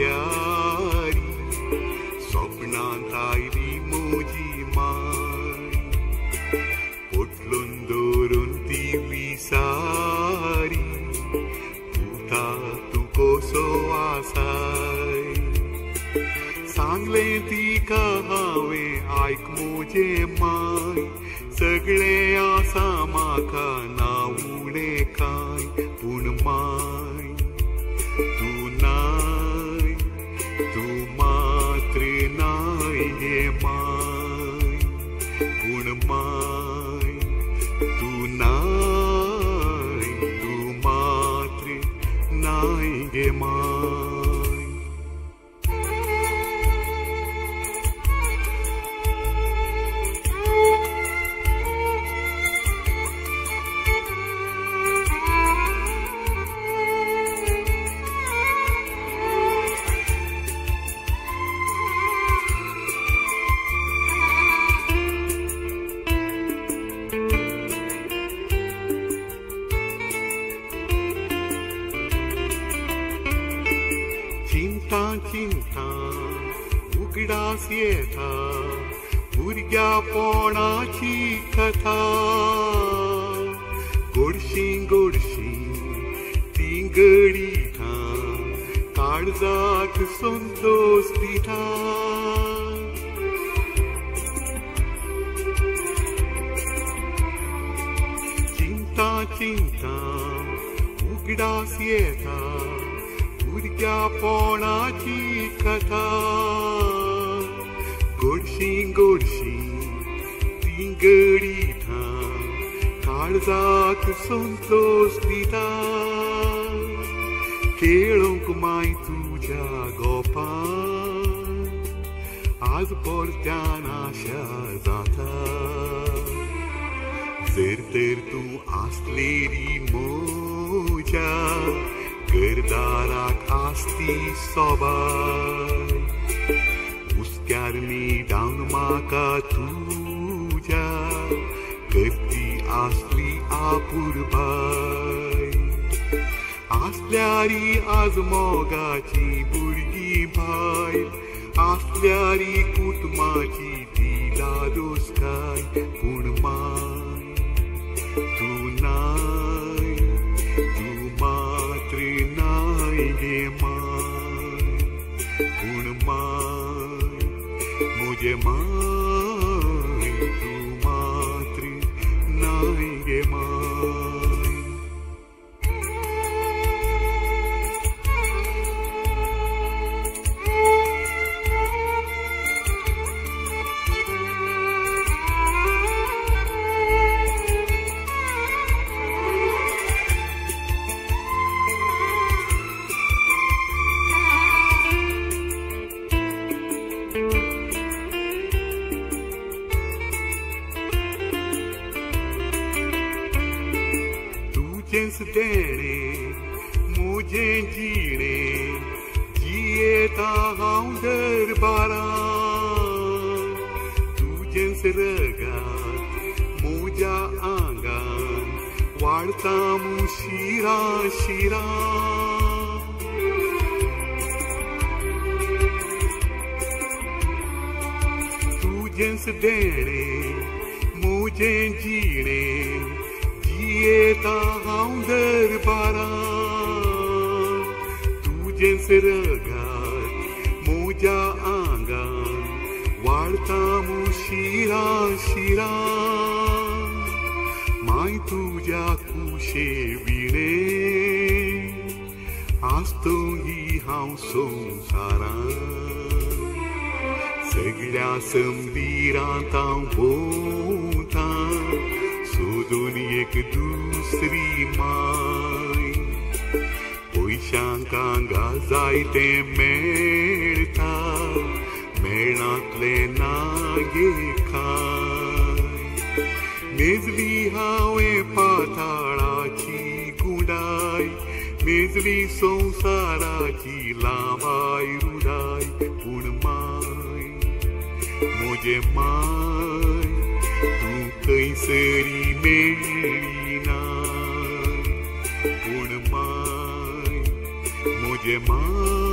प्यारी स्वप्नांत आयली म्हजी माय पोटलून दवरून ती विसारी पुता तूं कसो आसाय सांगलें तिका हांवें आयक म्हजे माय सगळें आसा म्हाका ना उणें कांय पूण माय तूं नाय तूं मात्र नाय गे माय पूण माय तूं नाय तूं मात्र नाय गे माय चिंता उगडास येता भुरग्यापणाची कथा गोडशी ती घडीता काळजाक संतोष दिता चिंता उगडास येता भुरग्यापणाची कथा गोडशी ती घडीता काळजाक संतोष दिता खेळोंक माय तुज्या गोपान आज परत्यान आशा जाता जर तर तूं आसलेली म्हज्या घरदाराक आसती सोबाय उस्क्यार न्हिदावन म्हाका तुज्या करती आसली आपुरबाय आसल्यारी आज मोगाची भुरगी बाय आसल्यारी कुटुंबाची ती दादोसकाय पूण माय तूं नाय तूं मात्र नाय गे माय पूण माय म्हजे माय तूं मात्र नाय गे माय तुजेंच देणे म्हजें जिणें जियेता हांव दरबारान तुजेंच रगात म्हज्या आंगान वाडटा शिरा शिरा तुजेंच देणे म्हजें जिणें जियेता हांव दरबारान तुजेंच रगात म्हज्या आंगान वाडटा शिरा शिरा माय तुज्या कुशे विणे आसतो ही हांव संवसारान सगळ्या संबीरांत हांव भोंवता सोदून एक दुसरी माय पयशांक हांगा जायते मेळटा मेळनातले नागे खाय मेजली हांवें पाताळाची गुडाय मेजली संवसाराची लांबाय रुडाय पूण माय म्हजे माय तूं खंयसरी मेळ्ळी नाय पूण माय म्हजे माय